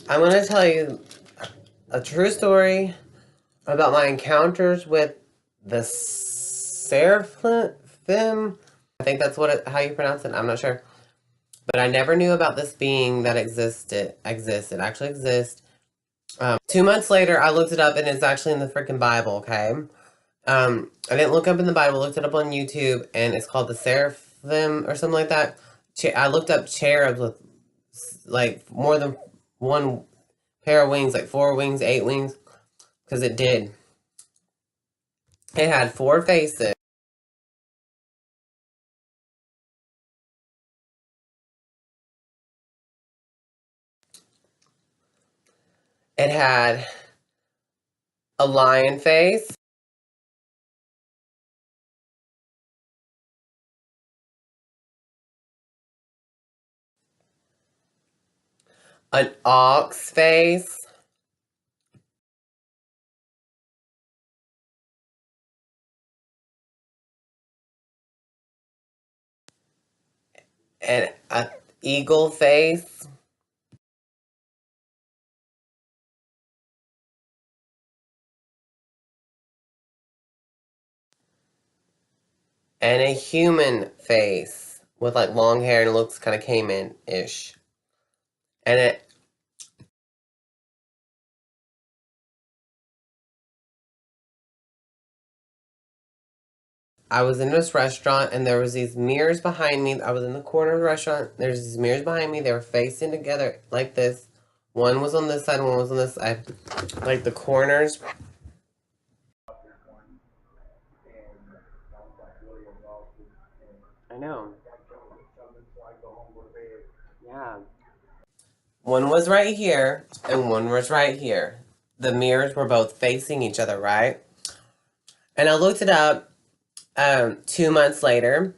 I'm going to tell you a true story about my encounters with the Seraphim. I think that's how you pronounce it. I'm not sure. But I never knew about this being that existed. It actually exists. 2 months later, I looked it up, and it's actually in the freaking Bible, okay? I didn't look up in the Bible, looked it up on YouTube, and it's called the Seraphim or something like that. I looked up cherubs with, like, more than one pair of wings, like 4 wings, 8 wings, because it did. It had 4 faces. It had a lion face, an ox face, and an eagle face, and a human face with like long hair and it looks kind of caveman-ish. And I was in this restaurant and there was these mirrors behind me. I was in the corner of the restaurant. There's these mirrors behind me. They were facing together like this. One was on this side, one was on this side. Like the corners. I know. Yeah. One was right here and one was right here. The mirrors were both facing each other, right? And I looked it up 2 months later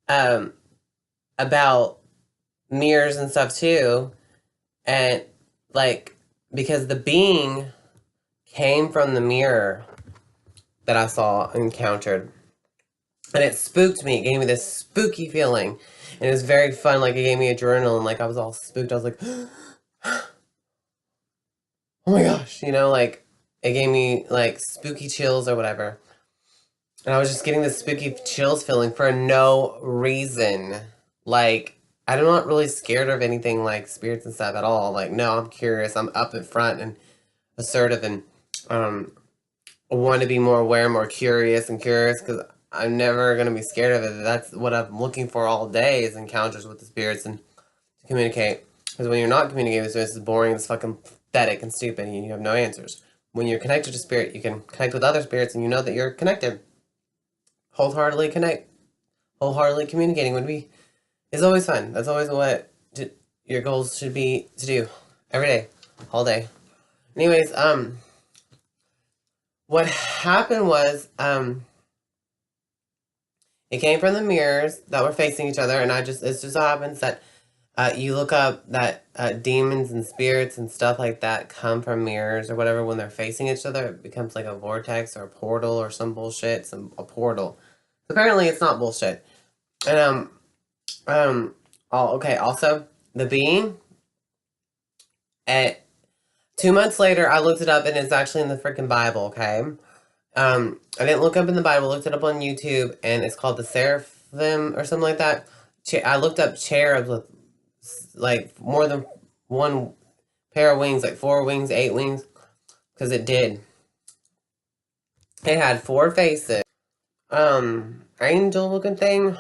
about mirrors and stuff too. And like, because the being came from the mirror that I saw encountered. And it spooked me. It gave me this spooky feeling. And it was very fun. Like, it gave me adrenaline. Like, I was all spooked. I was like, oh my gosh. You know, like, it gave me, like, spooky chills or whatever. And I was just getting this spooky chills feeling for no reason. Like, I'm not really scared of anything like spirits and stuff at all. Like, no, I'm curious. I'm up in front and assertive and want to be more aware, more curious because I'm never going to be scared of it. That's what I'm looking for all day is encounters with the spirits and to communicate. Because when you're not communicating with spirits, it's boring, it's fucking pathetic and stupid and you have no answers. When you're connected to spirit, you can connect with other spirits and you know that you're connected. Wholeheartedly communicating is always fun. That's always what your goals should be to do every day, all day. Anyways, what happened was, it came from the mirrors that were facing each other, and it just so happens that you look up that demons and spirits and stuff like that come from mirrors or whatever. When they're facing each other, it becomes like a vortex or a portal or some bullshit, a portal. Apparently, it's not bullshit. And okay. Also, the being. At 2 months later, I looked it up, and it's actually in the freaking Bible. Okay. I didn't look up in the Bible, looked it up on YouTube, and it's called the Seraphim or something like that. I looked up cherubs with, like, more than one pair of wings, like 4 wings, 8 wings, because it did. It had 4 faces. Angel-looking thing.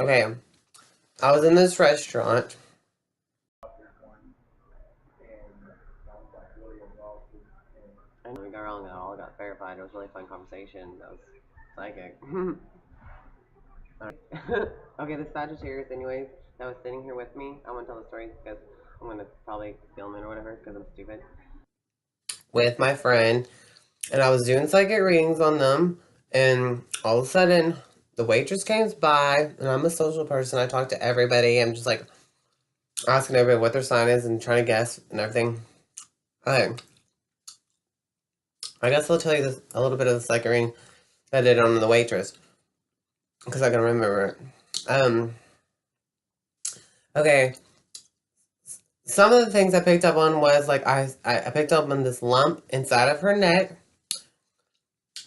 Okay, I was in this restaurant. I know we got wrong at all. Got verified. It was a really fun conversation. That was psychic. Alright. Okay, the Sagittarius, anyways, that was sitting here with me. I want to tell the story because I'm going to probably film it or whatever because I'm stupid. With my friend, and I was doing psychic readings on them, and all of a sudden, the waitress came by, and I'm a social person. I talk to everybody. I'm just like asking everybody what their sign is and trying to guess and everything. Okay. I guess I'll tell you a little bit of the psychic reading that I did on the waitress because I can remember it. Okay. some of the things I picked up on was like I picked up on this lump inside of her neck,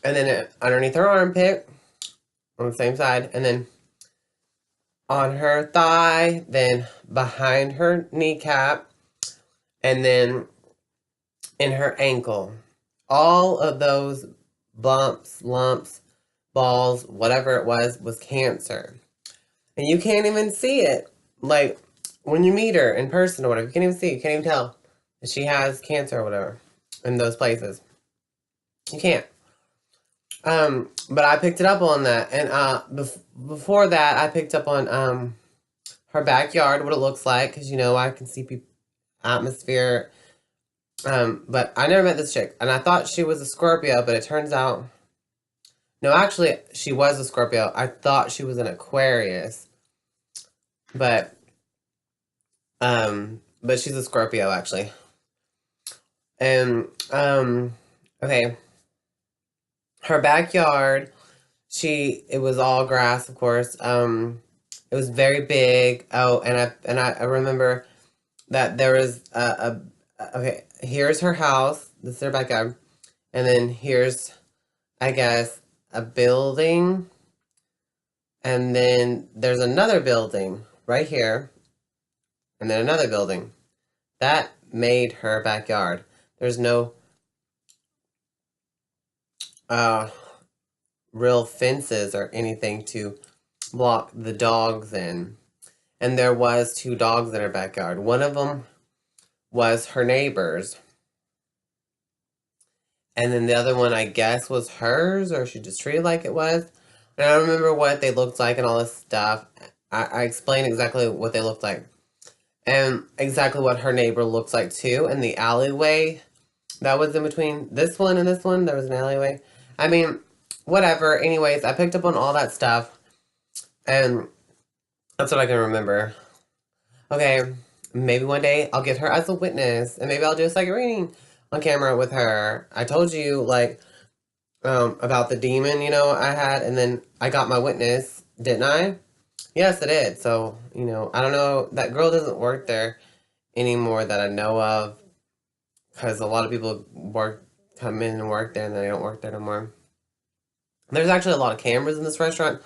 and then underneath her armpit on the same side, and then on her thigh, then behind her kneecap, and then in her ankle. All of those bumps, lumps, balls, whatever it was cancer. And you can't even see it. Like, when you meet her in person or whatever, you can't even see it. You can't even tell that she has cancer or whatever in those places. You can't. But I picked it up on that. And before that, I picked up on her backyard, what it looks like. Because, you know, I can see people, atmosphere. But I never met this chick. And I thought she was a Scorpio, but it turns out... No, actually, she was a Scorpio. I thought she was an Aquarius. But she's a Scorpio, actually. And, okay. Her backyard, it was all grass, of course. It was very big. Oh, and I remember that there was okay, here's her house. This is her backyard. And then here's, I guess, a building. And then there's another building right here. And then another building. That made her backyard. There's no real fences or anything to block the dogs in. And there was 2 dogs in her backyard. One of them was her neighbor's. And then the other one, I guess, was hers, or she just treated like it was. And I don't remember what they looked like and all this stuff. I explained exactly what they looked like. And exactly what her neighbor looks like, too. And the alleyway that was in between this one and this one, there was an alleyway. I mean, whatever. Anyways, I picked up on all that stuff. And that's what I can remember. Okay, maybe one day I'll get her as a witness. And maybe I'll do a second reading on camera with her. I told you, like, about the demon, you know, I had. And then I got my witness, didn't I? Yes, I did. So, you know, I don't know. That girl doesn't work there anymore that I know of. Because a lot of people come in and work there, and then they don't work there no more. There's actually a lot of cameras in this restaurant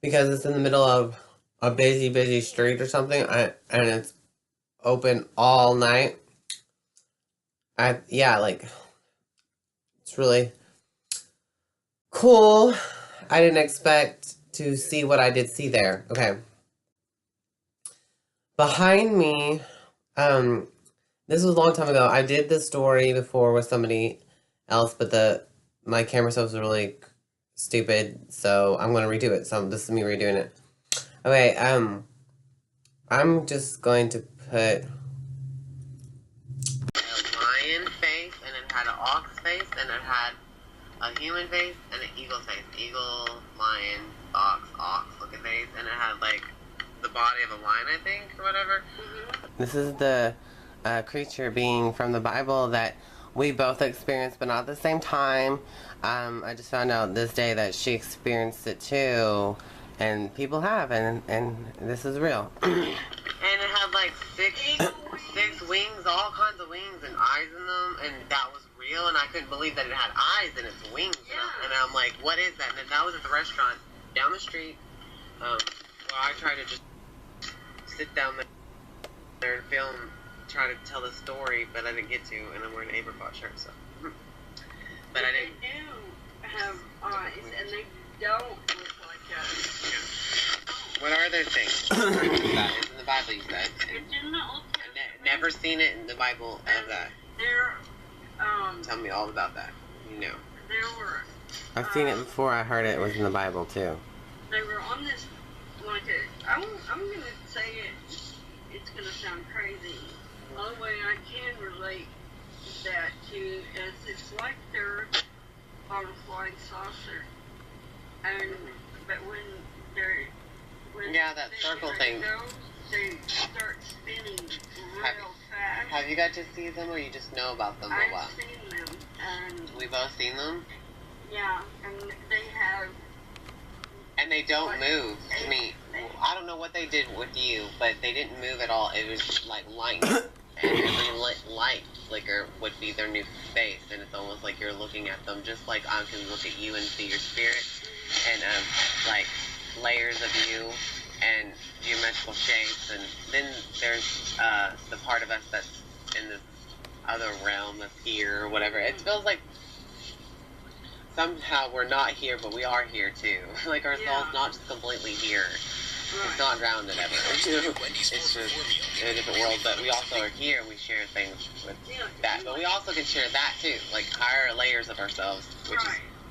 because it's in the middle of a busy street or something, and it's open all night. Yeah, like, it's really cool. I didn't expect to see what I did see there. Okay. Behind me, this was a long time ago. I did this story before with somebody else, but my camera stuff was really stupid, so I'm going to redo it. So this is me redoing it. Okay, I'm just going to put a lion face, and it had an ox face, and it had a human face, and an eagle face. Eagle, lion, ox, looking face, and it had like the body of a lion, I think, or whatever. This is the creature being from the Bible that we both experienced, but not at the same time. I just found out this day that she experienced it too, and people have, and this is real. And it had like six wings, all kinds of wings and eyes in them, and that was real, and I couldn't believe that it had eyes in its wings. Yeah. And I'm like, what is that? And that was at the restaurant down the street, where I tried to just sit down there and film, try to tell the story, but I didn't get to, and I'm wearing an apricot shirt, so. But I didn't. They do have eyes, and they don't look like us. Yeah. What are their things? It's in the Bible, you said. It's in the Old Testament. Never seen it in the Bible of that. Tell me all about that. You know. There were. I've seen it before. I heard it was in the Bible too. They were on this, like I'm gonna say it. It's gonna sound crazy. The only way I can relate that to is it's like they're on a flying saucer, but when yeah, that circle thing. They start spinning real fast. Have you got to see them, or you just know about them a while? I've seen them, and we both seen them. Yeah, and they have. And they don't move to me. I don't know what they did with you, but they didn't move at all. It was like light. And every light flicker would be their new face. And it's almost like you're looking at them just like I can look at you and see your spirit. And like layers of you and geometrical shapes. And then there's the part of us that's in this other realm that's here or whatever. It feels like somehow we're not here, but we are here too. Like our soul's not just completely here. It's not grounded ever. It's just in a different world, but we also are here and we share things with that. But we also can share that too, like higher layers of ourselves, which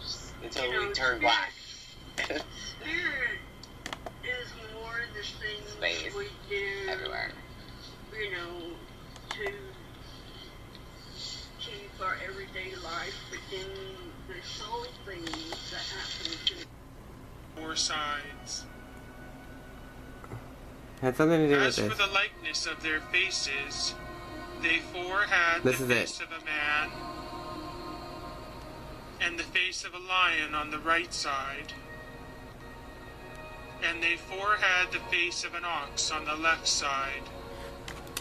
is until we turn black. Spirit is more the things Space we do everywhere. You know, to keep our everyday life within the soul things that happen to 4 sides. Had something to do with As for this. the likeness of their faces, they 4 had the face of a man, and the face of a lion on the right side, and they 4 had the face of an ox on the left side.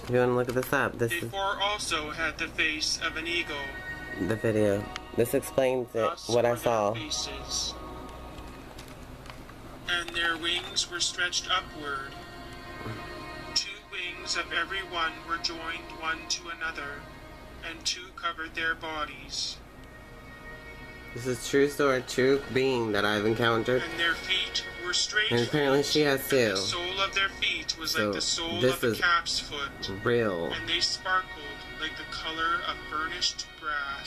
If you want to look at this up, this They is 4 also had the face of an eagle. the video. This explains it, Thus what I were their saw. faces. And their wings were stretched upward. 2 wings of every one were joined one to another, and 2 covered their bodies. This is true story, true being that I've encountered. And their feet were straight. And apparently she has and too. the sole of their feet was So like the sole this of a is calf's foot. real. And they sparkled like the color of burnished brass.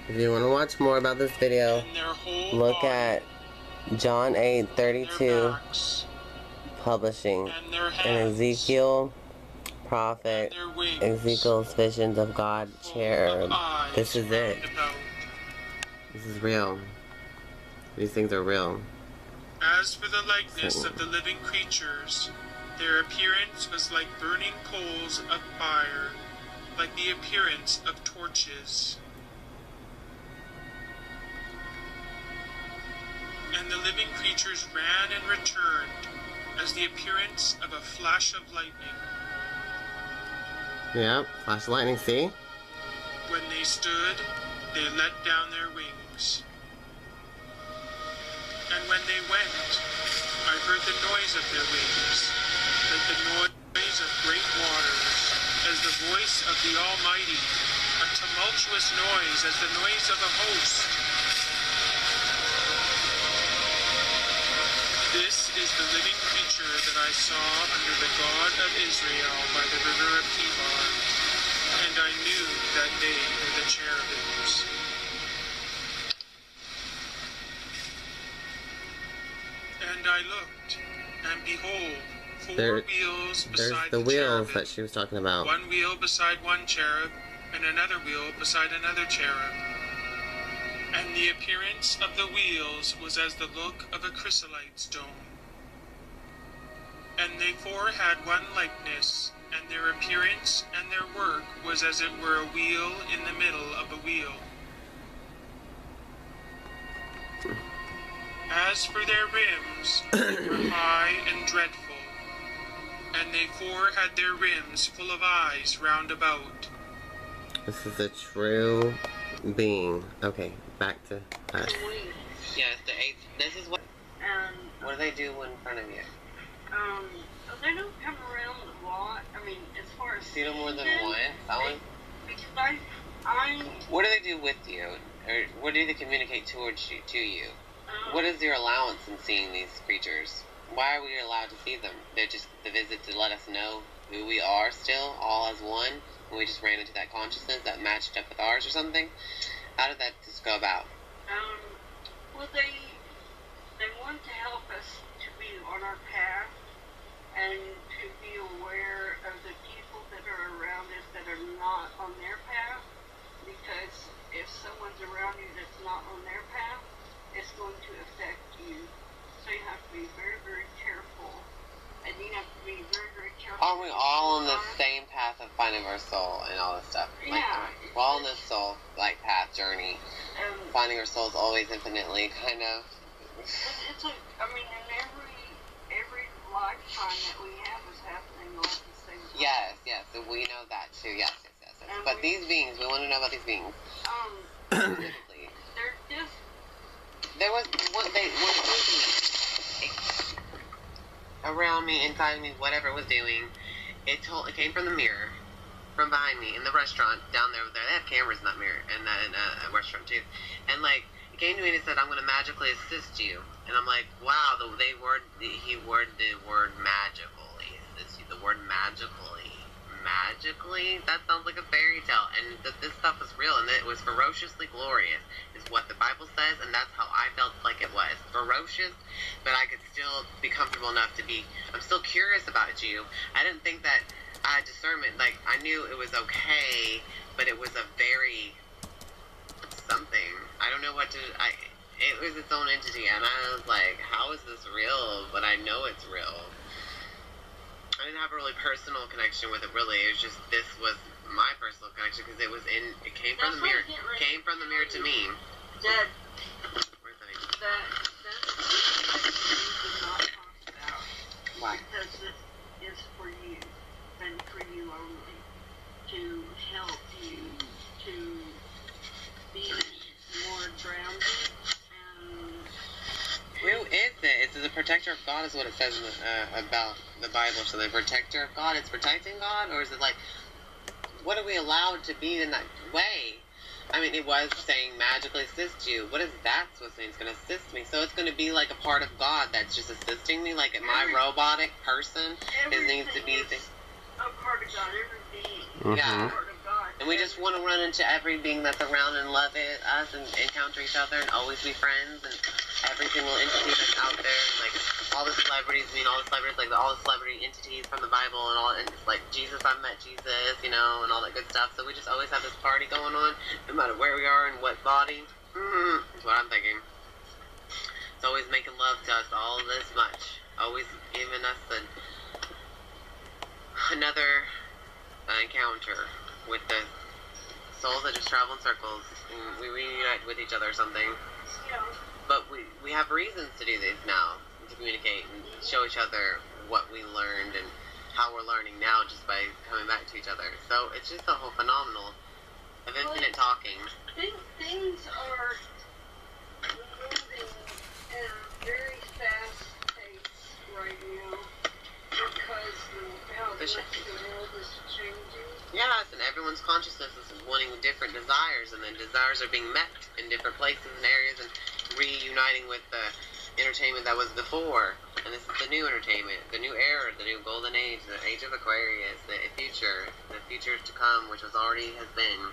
If you want to watch more about this video, And their whole look body, at John their 8:32 backs, publishing and their and hands, Ezekiel prophet, and their wings, Ezekiel's visions of God full cherub. of eyes This is it. round about. This is real. These things are real. As for the likeness of the living creatures, their appearance was like burning coals of fire, like the appearance of torches. And the living creatures ran and returned as the appearance of a flash of lightning. Yep, flash of lightning, see? When they stood, they let down their wings. And when they went, I heard the noise of their wings, like the noise of great waters, as the voice of the Almighty, a tumultuous noise as the noise of a host. This is the living creature that I saw under the God of Israel by the river of Kibar, and I knew that they were the cherubims. And I looked, and behold, 4 wheels There's beside the wheels cherubim, that she was talking about. 1 wheel beside one cherub, and another wheel beside another cherub. And the appearance of the wheels was as the look of a chrysolite stone. And they 4 had one likeness, and their appearance and their work was as it were a wheel in the middle of a wheel. As for their rims, they were high and dreadful, and they 4 had their rims full of eyes round about. This is a true being. Okay, back to us. Yes, the 8th. This is what. What do they do in front of you? They don't come around a lot. I mean, as far as See them more than them, once? because I. What do they do with you? Or what do they communicate towards you, to you? What is your allowance in seeing these creatures? Why are we allowed to see them? They're just the visit to let us know who we are still, all as one, and we just ran into that consciousness that matched up with ours or something? How did that just go about? Well, they want to help us to be on our path and to be aware of the people that are around us that are not on their path, because if someone's around you that's not on their path, it's going to affect you. So you have to be very, very careful. And you have to be very, very careful. Are we all on the same path of finding our soul and all this stuff? Yeah. We're all on this soul, path journey. Finding our souls always infinitely, kind of. It's like, I mean, in every lifetime that we have is happening all at the same time. Yes, so we know that too. Yes. But these beings, we want to know about these beings. Specifically. They're just... There was one, around me, inside me, whatever it was doing, it came from the mirror, from behind me, in the restaurant, down there. They have cameras in that mirror, and in a restaurant too. And like, it came to me and it said, "I'm going to magically assist you." And I'm like, wow, he worded the word magically. The word magically. Magically? That sounds like a fairy tale. And this stuff was real, and it was ferociously glorious, is what the Bible says, and that's how I felt like it was. Ferocious, but I could still be comfortable enough to be, I'm still curious about you. I didn't think that I had discernment. Like, I knew it was okay, but it was a very something. I don't know what to, it was its own entity, and I was like, how is this real? But I know it's real. I didn't have a really personal connection with it, really. It was just, this was my personal connection, because it came from the mirror. Came from the mirror to me. That, Where's that? that's what you did not talk about. Why? Because it is for you, and for you only, to help you to be more grounded and... Who is it? It's the protector of God, is what it says about the Bible. So the protector of God, it's protecting God? Or is it like, what are we allowed to be in that way? I mean, it was saying magically assist you. What is that supposed to mean? It's going to assist me. So it's going to be like a part of God that's just assisting me? Like my robotic person? It needs to be... a part of God, every being. Yeah. Part of God. And we just want to run into every being that's around and love us and encounter each other and always be friends, and every single entity that's out there, like all the celebrities, like all the celebrity entities from the Bible and all, and it's like Jesus, I met Jesus, and all that good stuff. So we just always have this party going on, no matter where we are and what body. That's what I'm thinking. It's always making love to us all this much, always giving us another encounter with the souls that just travel in circles, and we reunite with each other or something. Yeah. But we have reasons to do this now, to communicate and show each other what we learned and how we're learning now just by coming back to each other. So it's just a whole phenomenal of infinite talking. Things are moving at a very fast pace right now because how much the world is changing. Yes, and everyone's consciousness is wanting different desires, and then desires are being met in different places and areas, and reuniting with the entertainment that was before. And this is the new entertainment, the new era, the new golden age, the age of Aquarius, the future to come, which has been.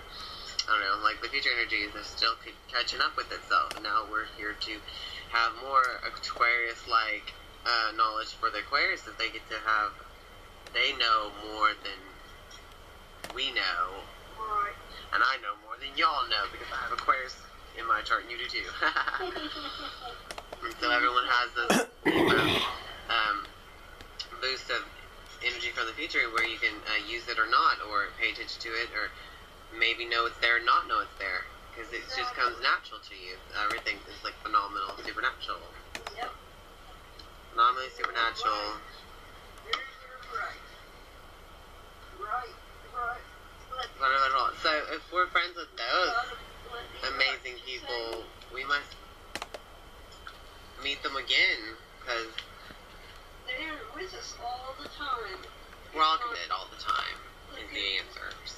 I don't know, like the future energies are still catching up with itself, and now we're here to have more Aquarius-like knowledge for the Aquarius, that they get to have. They know more than we know, Right. and I know more than y'all know, because I have Aquarius in my chart, and you do too. And so everyone has this boost of energy from the future where you can use it or not, or pay attention to it, or maybe know it's there or not know it's there, because it just comes natural to you. Everything is like phenomenal, supernatural. Yep. Phenomenally supernatural. You're right. Right. So if we're friends with those amazing people, we must meet them again, because They're with us all the time. we're all connected all the time, is the answers.